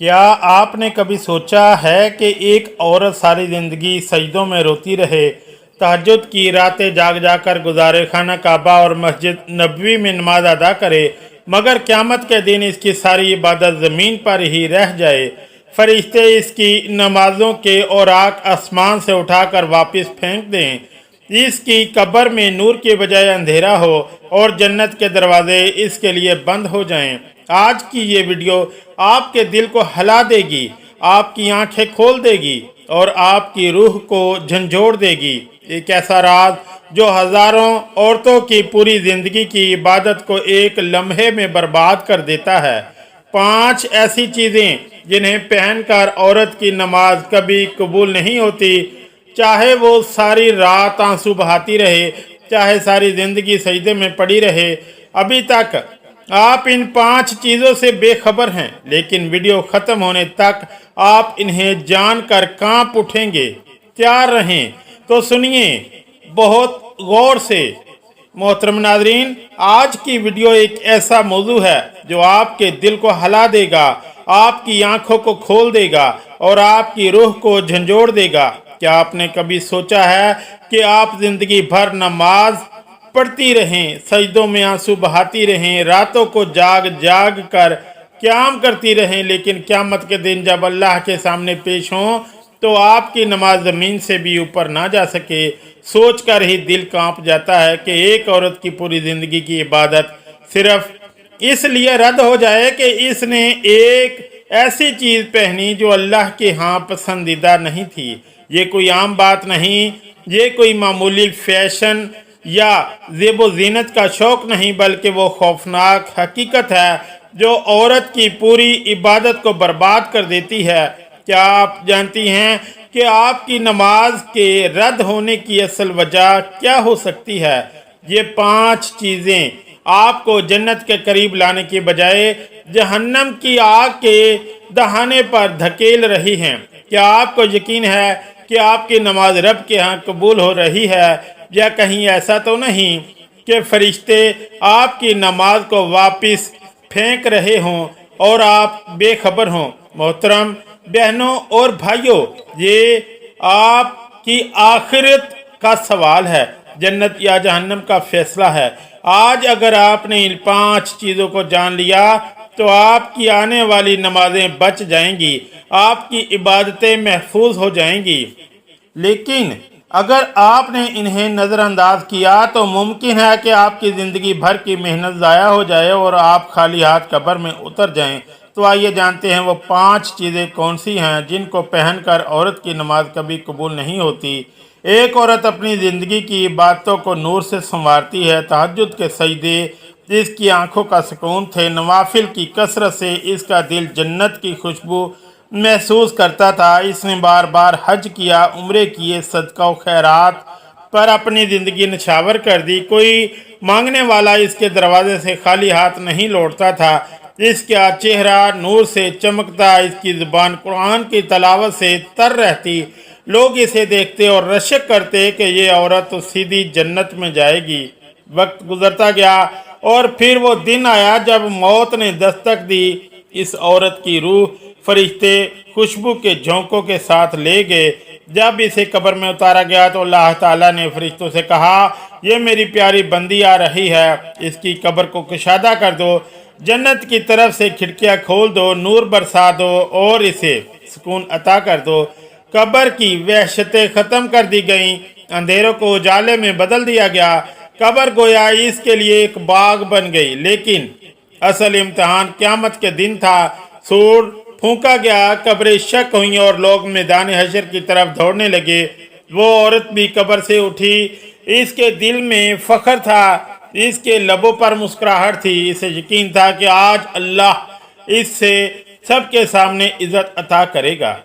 क्या आपने कभी सोचा है कि एक औरत सारी ज़िंदगी सजदों में रोती रहे, तहज्जुद की रातें जाग जाकर गुजारे, खाना काबा और मस्जिद नबवी में नमाज अदा करे, मगर क़यामत के दिन इसकी सारी इबादत ज़मीन पर ही रह जाए। फरिश्ते इसकी नमाजों के औराक आसमान से उठाकर वापस फेंक दें, इसकी कब्र में नूर के बजाय अंधेरा हो और जन्नत के दरवाजे इसके लिए बंद हो जाएं। आज की ये वीडियो आपके दिल को हिला देगी, आपकी आंखें खोल देगी और आपकी रूह को झंझोड़ देगी। एक ऐसा राज जो हजारों औरतों की पूरी जिंदगी की इबादत को एक लम्हे में बर्बाद कर देता है। 5 ऐसी चीज़ें जिन्हें पहनकर औरत की नमाज कभी कबूल नहीं होती, चाहे वो सारी रात आंसू बहाती रहे, चाहे सारी जिंदगी सजदे में पड़ी रहे। अभी तक आप इन 5 चीज़ों से बेखबर हैं, लेकिन वीडियो ख़त्म होने तक आप इन्हें जानकर कांप उठेंगे। तैयार रहें तो सुनिए बहुत गौर से। मोहतरम नाज़रीन, आज की वीडियो एक ऐसा मौजू है जो आपके दिल को हिला देगा, आपकी आंखों को खोल देगा और आपकी रूह को झंझोड़ देगा। क्या आपने कभी सोचा है कि आप जिंदगी भर नमाज पढ़ती रहें, सजदों में आंसू बहाती रहें, रातों को जाग जाग कर क़याम करती रहें, लेकिन क़यामत के दिन जब अल्लाह के सामने पेश हों तो आपकी नमाज ज़मीन से भी ऊपर ना जा सके। सोच कर ही दिल कांप जाता है कि एक औरत की पूरी ज़िंदगी की इबादत सिर्फ इसलिए रद्द हो जाए कि इसने एक ऐसी चीज़ पहनी जो अल्लाह के यहाँ पसंदीदा नहीं थी। ये कोई आम बात नहीं, ये कोई मामूली फैशन या ज़ेबो ज़ीनत का शौक़ नहीं, बल्कि वो खौफनाक हकीकत है जो औरत की पूरी इबादत को बर्बाद कर देती है। क्या आप जानती हैं कि आपकी नमाज के रद्द होने की असल वजह क्या हो सकती है? ये 5 चीज़ें आपको जन्नत के करीब लाने के बजाय जहन्नम की आग के दहाने पर धकेल रही हैं। क्या आपको यकीन है कि आपकी नमाज रब के यहाँ कबूल हो रही है, या कहीं ऐसा तो नहीं कि फरिश्ते आपकी नमाज को वापस फेंक रहे हों और आप बेखबर हों? मोहतरम बहनों और भाइयों, ये आपकी आखिरत का सवाल है, जन्नत या जहन्नम का फैसला है। आज अगर आपने इन 5 चीज़ों को जान लिया तो आपकी आने वाली नमाजें बच जाएंगी, आपकी इबादतें महफूज हो जाएंगी। लेकिन अगर आपने इन्हें नज़रअंदाज किया तो मुमकिन है कि आपकी ज़िंदगी भर की मेहनत ज़ाया हो जाए और आप खाली हाथ कब्र में उतर जाएं। तो आइए जानते हैं वो 5 चीज़ें कौन सी हैं जिनको पहनकर औरत की नमाज कभी कबूल नहीं होती। एक औरत अपनी ज़िंदगी की इबादतों को नूर से संवारती है। तहज्जुद के सजदे इसकी आंखों का सुकून थे, नवाफिल की कसरत से इसका दिल जन्नत की खुशबू महसूस करता था। इसने बार बार हज किया, उम्रे किए, सदका खैरात पर अपनी ज़िंदगी निछावर कर दी। कोई मांगने वाला इसके दरवाजे से खाली हाथ नहीं लौटता था। इसका चेहरा नूर से चमकता, इसकी ज़ुबान कुरान की तलावत से तर रहती। लोग इसे देखते और रशक करते कि ये औरत तो सीधी जन्नत में जाएगी। वक्त गुजरता गया और फिर वो दिन आया जब मौत ने दस्तक दी। इस औरत की रूह फरिश्ते खुशबू के झोंकों के साथ ले गए। जब इसे कब्र में उतारा गया तो अल्लाह ताला ने फरिश्तों से कहा, ये मेरी प्यारी बंदी आ रही है, इसकी कब्र को कुशादा कर दो, जन्नत की तरफ से खिड़कियां खोल दो, नूर बरसा दो और इसे सुकून अता कर दो। कब्र की वहशतें ख़त्म कर दी गईं, अंधेरों को उजाले में बदल दिया गया। कब्र गोया इसके लिए एक बाग बन गई। लेकिन असल इम्तहान क़यामत के दिन था। सूर फूंका गया, कब्रें शक हुई और लोग मैदान हशर की तरफ दौड़ने लगे। वो औरत भी कब्र से उठी, इसके दिल में फ़ख्र था, इसके लबों पर मुस्कुराहट थी। इसे यकीन था कि आज अल्लाह इससे सबके सामने इज़्ज़त अता करेगा।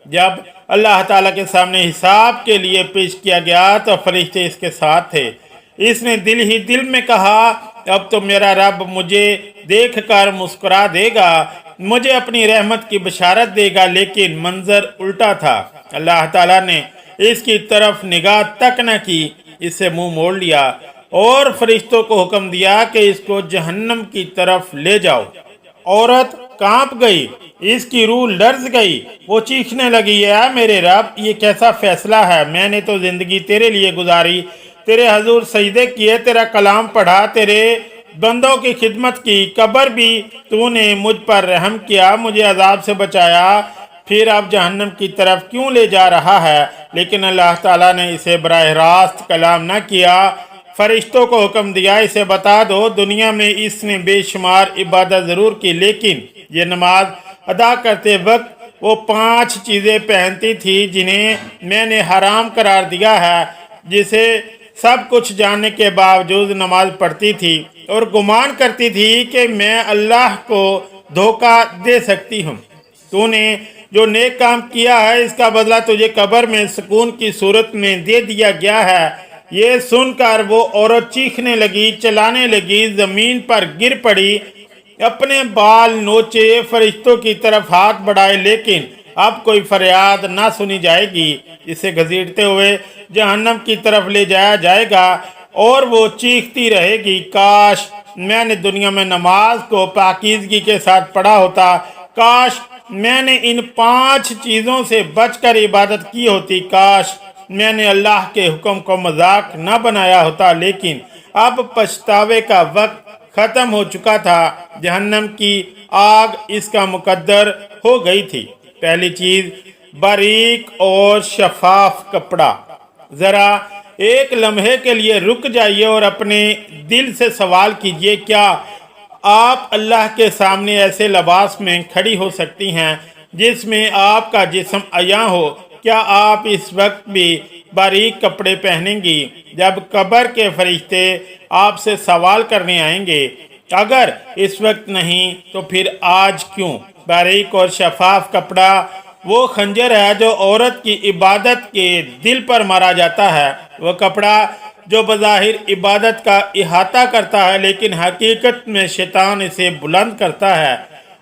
जब अल्लाह ताला के सामने हिसाब के लिए पेश किया गया तो फरिश्ते इसके साथ थे। इसने दिल ही दिल में कहा, अब तो मेरा रब मुझे देख कर मुस्कुरा देगा, मुझे अपनी रहमत की बशारत देगा। लेकिन मंजर उल्टा था। अल्लाह ताला ने इसकी तरफ निगाह तक न की, इससे मुंह मोड़ लिया और फरिश्तों को हुक्म दिया कि इसको जहन्नम की तरफ ले जाओ। औरत कांप गई, इसकी रूह लर्ज गई। वो चीखने लगी, या मेरे रब, ये कैसा फैसला है? मैंने तो जिंदगी तेरे लिए गुजारी, तेरे हजूर सजदे किए, तेरा कलाम पढ़ा, तेरे बंदों की खिदमत की, कब्र भी तूने मुझ पर रहम किया, मुझे अजाब से बचाया, फिर अब जहन्नम की तरफ क्यों ले जा रहा है? लेकिन अल्लाह ताला ने इसे बराह रास्त कलाम न किया। फरिश्तों को हुक्म दिया, इसे बता दो दुनिया में इसने बेशुमार इबादत ज़रूर की, लेकिन ये नमाज अदा करते वक्त वो 5 चीज़ें पहनती थी जिन्हें मैंने हराम करार दिया है, जिसे सब कुछ जानने के बावजूद नमाज पढ़ती थी और गुमान करती थी कि मैं अल्लाह को धोखा दे सकती हूँ। तूने जो नेक काम किया है इसका बदला तुझे कब्र में सुकून की सूरत में दे दिया गया है। ये सुनकर वो औरत चीखने लगी, चिल्लाने लगी, जमीन पर गिर पड़ी, अपने बाल नोचे, फरिश्तों की तरफ हाथ बढ़ाए, लेकिन अब कोई फरियाद ना सुनी जाएगी। इसे घसीटते हुए जहन्नम की तरफ ले जाया जाएगा और वो चीखती रहेगी, काश मैंने दुनिया में नमाज को पाकीज़गी के साथ पढ़ा होता, काश मैंने इन 5 चीज़ों से बचकर इबादत की होती, काश मैंने अल्लाह के हुक्म को मजाक न बनाया होता। लेकिन अब पछतावे का वक्त ख़त्म हो चुका था। जहन्नम की आग इसका मुकद्दर हो गई थी। पहली चीज़, बारीक और शफाफ कपड़ा। ज़रा एक लम्हे के लिए रुक जाइए और अपने दिल से सवाल कीजिए, क्या आप अल्लाह के सामने ऐसे लिबास में खड़ी हो सकती हैं जिसमें आपका जिस्म अया हो? क्या आप इस वक्त भी बारीक कपड़े पहनेंगी जब कब्र के फरिश्ते आपसे सवाल करने आएंगे? अगर इस वक्त नहीं तो फिर आज क्यों? बारीक और शफाफ कपड़ा वो खंजर है जो औरत की इबादत के दिल पर मारा जाता है। वो कपड़ा जो बज़ाहिर इबादत का इहाता करता है, लेकिन हकीकत में शैतान इसे बुलंद करता है।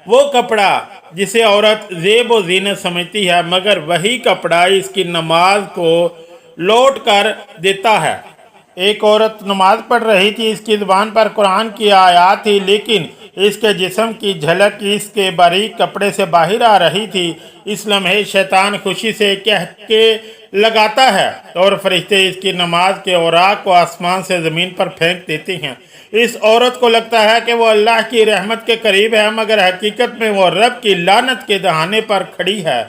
वो कपड़ा जिसे औरत ज़ेब व ज़ीनत समझती है, मगर वही कपड़ा इसकी नमाज को लौट कर देता है। एक औरत नमाज पढ़ रही थी, इसकी ज़ुबान पर कुरान की आयत थी, लेकिन इसके जिस्म की झलक इसके बारीक कपड़े से बाहर आ रही थी। इस लम्हे शैतान खुशी से कह के लगाता है और फरिश्ते इसकी नमाज के औराक को आसमान से ज़मीन पर फेंक देते हैं। इस औरत को लगता है कि वो अल्लाह की रहमत के करीब है, मगर हकीकत में वो रब की लानत के दहाने पर खड़ी है।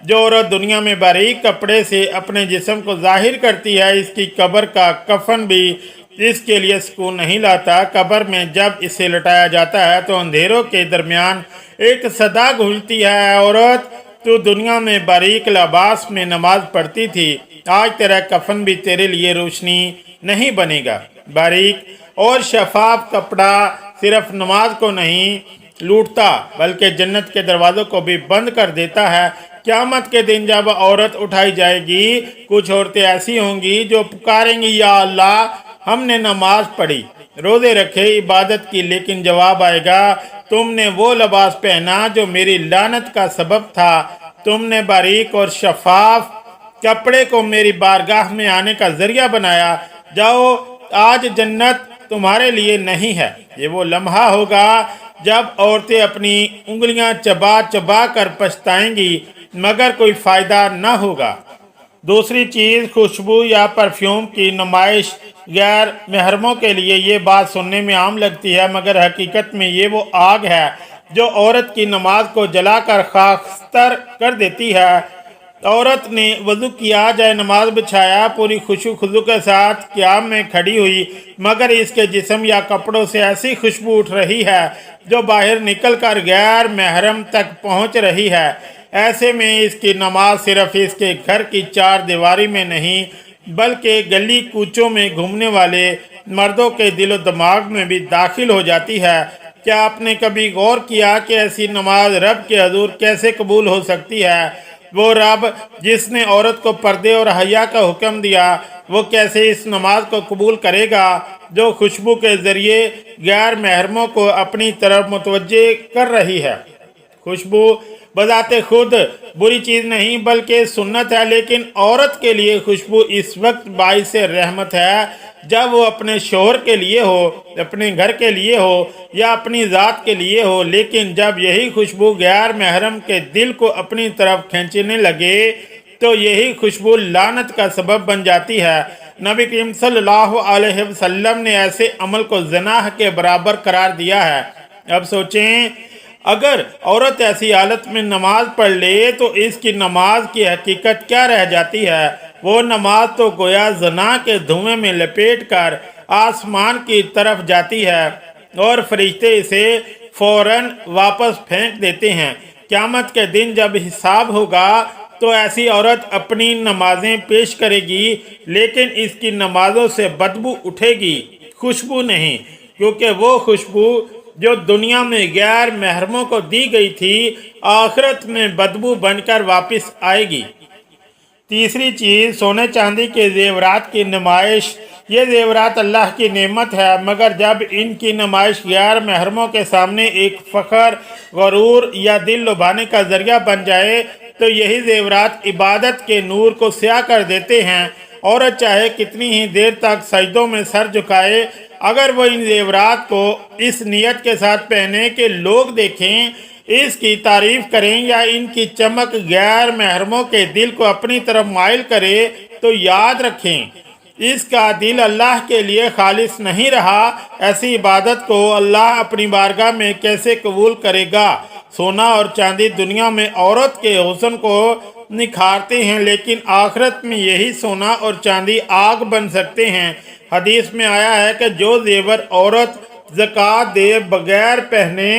जो औरत दुनिया में बारीक कपड़े से अपने जिस्म को जाहिर करती है, इसकी कब्र का कफन भी इसके लिए सुकून नहीं लाता। कब्र में जब इसे लटाया जाता है तो अंधेरों के दरमियान एक सदा गूंजती है, औरत तू दुनिया में बारीक लिबास में नमाज पढ़ती थी, आज तेरा कफन भी तेरे लिए रोशनी नहीं बनेगा। बारीक और शफाफ कपड़ा सिर्फ नमाज को नहीं लूटता बल्कि जन्नत के दरवाज़ों को भी बंद कर देता है। क़यामत के दिन जब औरत उठाई जाएगी, कुछ औरतें ऐसी होंगी जो पुकारेंगी, या अल्लाह हमने नमाज पढ़ी, रोज़े रखे, इबादत की, लेकिन जवाब आएगा तुमने वो लिबास पहना जो मेरी लानत का सबब था। तुमने बारीक और शफाफ कपड़े को मेरी बारगाह में आने का जरिया बनाया। जाओ, आज जन्नत तुम्हारे लिए नहीं है। ये वो लम्हा होगा जब औरतें अपनी उंगलियां चबा चबा कर पछताएंगी, मगर कोई फ़ायदा न होगा। दूसरी चीज़, खुशबू या परफ्यूम की नुमाइश। गैर महरमों के लिए ये बात सुनने में आम लगती है, मगर हकीकत में ये वो आग है जो औरत की नमाज को जलाकर खाकस्तर कर देती है। औरत ने वज़ू किया, जाए नमाज बिछाया, पूरी खुशू खुजू के साथ क़याम में खड़ी हुई, मगर इसके जिस्म या कपड़ों से ऐसी खुशबू उठ रही है जो बाहर निकलकर गैर महरम तक पहुंच रही है। ऐसे में इसकी नमाज सिर्फ इसके घर की 4 दीवारी में नहीं बल्कि गली कूचों में घूमने वाले मर्दों के दिलो दिमाग में भी दाखिल हो जाती है। क्या आपने कभी गौर किया कि ऐसी नमाज रब के हजूर कैसे कबूल हो सकती है? वो रब जिसने औरत को पर्दे और हया का हुक्म दिया, वो कैसे इस नमाज को कबूल करेगा जो खुशबू के ज़रिए गैर महरमों को अपनी तरफ मुतवज्जे कर रही है? खुशबू बजाते खुद बुरी चीज़ नहीं बल्कि सुन्नत है, लेकिन औरत के लिए खुशबू इस वक्त बाइस रहमत है जब वो अपने शोहर के लिए हो, अपने घर के लिए हो या अपनी ज़ात के लिए हो। लेकिन जब यही खुशबू गैर महरम के दिल को अपनी तरफ खींचने लगे तो यही खुशबू लानत का सबब बन जाती है। नबी करीम सल्लल्लाहु अलैहि वसल्लम ने ऐसे अमल को ज़नाह के बराबर करार दिया है। अब सोचें, अगर औरत ऐसी हालत में नमाज पढ़ ले तो इसकी नमाज की हकीकत क्या रह जाती है? वो नमाज तो गोया ज़ना के धुएं में लपेट कर आसमान की तरफ जाती है और फरिश्ते इसे फौरन वापस फेंक देते हैं। क़यामत के दिन जब हिसाब होगा तो ऐसी औरत अपनी नमाजें पेश करेगी, लेकिन इसकी नमाजों से बदबू उठेगी, खुशबू नहीं, क्योंकि वो खुशबू जो दुनिया में गैर महरमों को दी गई थी आखिरत में बदबू बनकर वापस आएगी। तीसरी चीज़, सोने चांदी के जेवरात की नुमाइश। ये जेवरात अल्लाह की नेमत है, मगर जब इनकी नुमाइश गैर महरमों के सामने एक फ़ख्र, गरूर या दिल लुभाने का ज़रिया बन जाए तो यही जेवरात इबादत के नूर को स्याह कर देते हैं। औरत चाहे कितनी ही देर तक सजदों में सर झुकाए, अगर वो इन जेवरात को इस नियत के साथ पहने कि लोग देखें, इसकी तारीफ करें या इनकी चमक गैर महरमों के दिल को अपनी तरफ माइल करे, तो याद रखें इसका दिल अल्लाह के लिए खालिस नहीं रहा। ऐसी इबादत को अल्लाह अपनी बारगाह में कैसे कबूल करेगा? सोना और चांदी दुनिया में औरत के हुस्न को निखारते हैं, लेकिन आखिरत में यही सोना और चांदी आग बन सकते हैं। हदीस में आया है कि जो जेवर औरत ज़कात दे बगैर पहने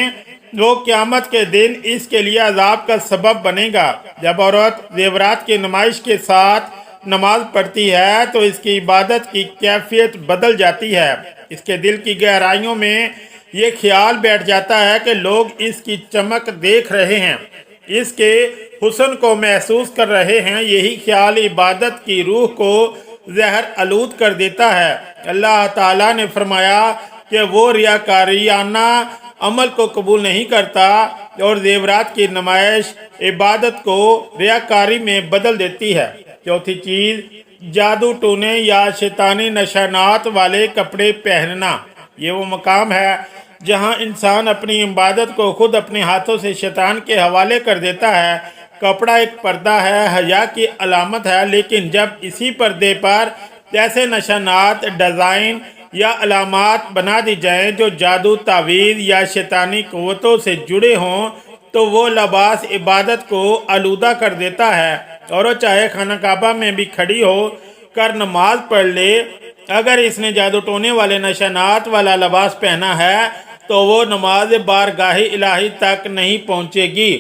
वो क़यामत के दिन इसके लिए अजाब का सबब बनेगा। जब औरत जेवरात की नुमाइश के साथ नमाज पढ़ती है तो इसकी इबादत की कैफियत बदल जाती है। इसके दिल की गहराइयों में ये ख्याल बैठ जाता है कि लोग इसकी चमक देख रहे हैं, इसके हुस्न को महसूस कर रहे हैं। यही ख्याल इबादत की रूह को जहर आलूद कर देता है। अल्लाह ताला ने फरमाया कि वो रियाकारियाना अमल को कबूल नहीं करता और जेवरात की नुमाइश इबादत को रियाकारी में बदल देती है। चौथी चीज़, जादू टोने या शैतानी निशानात वाले कपड़े पहनना। ये वो मकाम है जहाँ इंसान अपनी इबादत को खुद अपने हाथों से शैतान के हवाले कर देता है। कपड़ा एक पर्दा है, हया की अलामत है, लेकिन जब इसी पर्दे पर ऐसे निशानात, डिज़ाइन या अलामात बना दी जाएं जो जादू, तावीज़ या शैतानी क़ुव्वतों से जुड़े हों तो वो लिबास इबादत को आलूदा कर देता है। और चाहे खाना काबा में भी खड़ी हो कर नमाज पढ़ ले, अगर इसने जादू टोने वाले निशानात वाला लिबास पहना है तो वो नमाज बारगाही इलाही तक नहीं पहुँचेगी।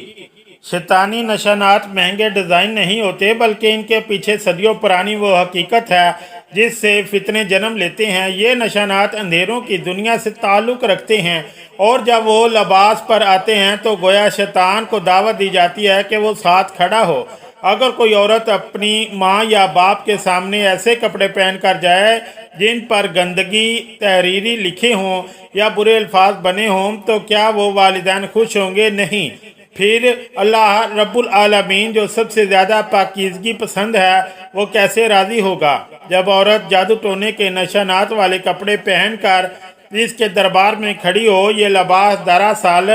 शैतानी निशानात महंगे डिज़ाइन नहीं होते, बल्कि इनके पीछे सदियों पुरानी वो हकीकत है जिससे फितने जन्म लेते हैं। ये निशानात अंधेरों की दुनिया से ताल्लुक़ रखते हैं और जब वो लिबास पर आते हैं तो गोया शैतान को दावत दी जाती है कि वो साथ खड़ा हो। अगर कोई औरत अपनी माँ या बाप के सामने ऐसे कपड़े पहन कर जाए जिन पर गंदगी, तहरीरी लिखे हों या बुरे अल्फाज बने हों तो क्या वो वालिदैन खुश होंगे? नहीं। फिर अल्लाह रब्बुल आलमीन जो सबसे ज़्यादा पाकीज़गी पसंद है वो कैसे राज़ी होगा? जब औरत जादू टोने के निशानात वाले कपड़े पहनकर इसके दरबार में खड़ी हो, ये लिबास दरअसल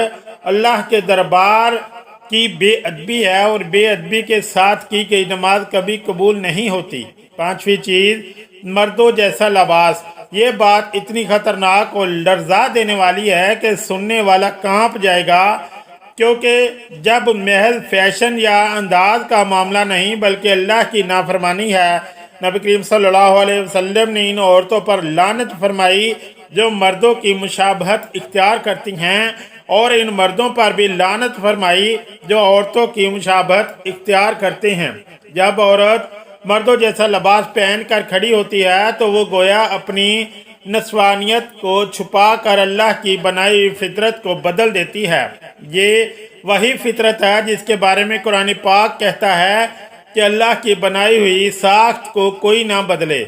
अल्लाह के दरबार की बेअदबी है और बेअदबी के साथ की गई नमाज कभी कबूल नहीं होती। पांचवी चीज़, मर्दों जैसा लिबास। ये बात इतनी खतरनाक और लर्जा देने वाली है कि सुनने वाला कांप जाएगा, क्योंकि जब महज फैशन या अंदाज का मामला नहीं बल्कि अल्लाह की नाफरमानी है। नबी करीम सल्लल्लाहु अलैहि वसल्लम ने इन औरतों पर लानत फरमाई जो मर्दों की मुशाबहत इख्तियार करती हैं, और इन मर्दों पर भी लानत फरमाई जो औरतों की मुशाबहत इख्तियार करते हैं। जब औरत मर्दों जैसा लिबास पहन कर खड़ी होती है तो वो गोया अपनी नस्वानियत को छुपा कर अल्लाह की बनाई हुई फितरत को बदल देती है। ये वही फितरत है जिसके बारे में कुरान पाक कहता है कि अल्लाह की बनाई हुई साख्त को कोई ना बदले।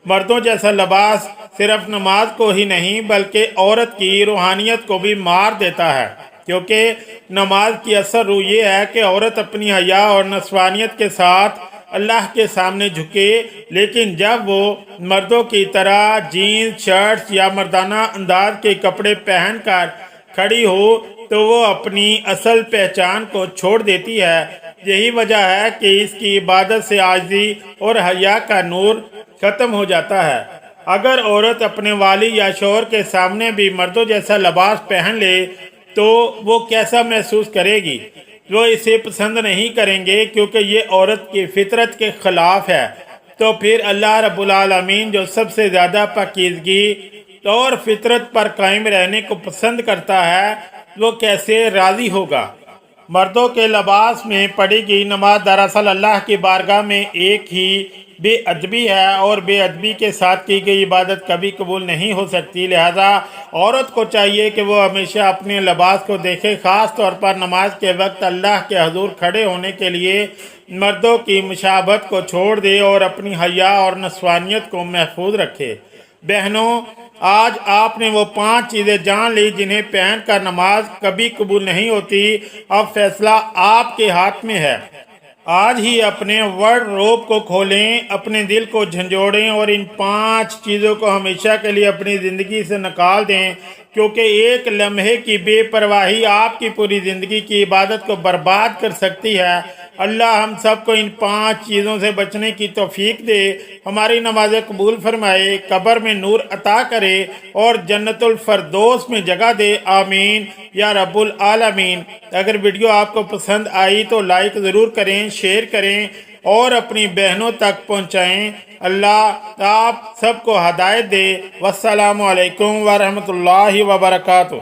मर्दों जैसा लिबास सिर्फ नमाज को ही नहीं बल्कि औरत की रूहानियत को भी मार देता है। کیونکہ نماز کی اصل روح یہ ہے کہ عورت اپنی حیا اور نسوانیت کے ساتھ اللہ کے سامنے جھکے، لیکن جب وہ مردوں کی طرح جینز شرٹس یا مردانہ انداز کے کپڑے پہن کر کھڑی ہو تو وہ اپنی اصل پہچان کو چھوڑ دیتی ہے۔ یہی وجہ ہے کہ اس کی عبادت سے عاجزی اور حیا کا نور ختم ہو جاتا ہے۔ اگر عورت اپنے والی یا شوہر کے سامنے بھی مردوں جیسا لباس پہن لے تو وہ کیسا محسوس کرے گی؟ وہ اسے پسند نہیں کریں گے کیونکہ یہ عورت کی فطرت کے خلاف ہے۔ تو پھر اللہ رب العالمین جو سب سے زیادہ پاکیزگی اور فطرت پر قائم رہنے کو پسند کرتا ہے وہ کیسے راضی ہوگا؟ مردوں کے لباس میں پڑھی گئی نماز دراصل اللہ کی بارگاہ میں ایک ہی بے ادبی ہے، اور بے ادبی کے ساتھ کی گئی عبادت کبھی قبول نہیں ہو سکتی۔ لہذا عورت کو چاہیے کہ وہ ہمیشہ اپنے لباس کو دیکھے، خاص طور پر نماز کے وقت اللہ کے حضور کھڑے ہونے کے لیے مردوں کی مشابہت کو چھوڑ دے اور اپنی حیا اور نسوانیت کو محفوظ رکھے۔ بہنوں، آج آپ نے وہ 5 چیزیں جان لی جنہیں پہن کر نماز کبھی قبول نہیں ہوتی۔ اب فیصلہ آپ کے ہاتھ میں ہے۔ آج ہی اپنے وارڈروب کو کھولیں، اپنے دل کو جھنجھوڑیں اور ان 5 چیزوں کو ہمیشہ کے لیے اپنی زندگی سے نکال دیں، کیونکہ ایک لمحے کی بے پرواہی آپ کی پوری زندگی کی عبادت کو برباد کر سکتی ہے۔ اللہ ہم سب کو ان 5 چیزوں سے بچنے کی توفیق دے، ہماری نمازیں قبول فرمائے، قبر میں نور عطا کرے اور جنت الفردوس میں جگہ دے، آمین یا رب العالمین۔ اگر ویڈیو آپ کو پسند آئی تو لائک ضرور کریں، شیئر کریں اور اپنی بہنوں تک پہنچائیں۔ اللہ آپ سب کو ہدایت دے۔ والسلام علیکم ورحمۃ اللہ وبرکاتہ۔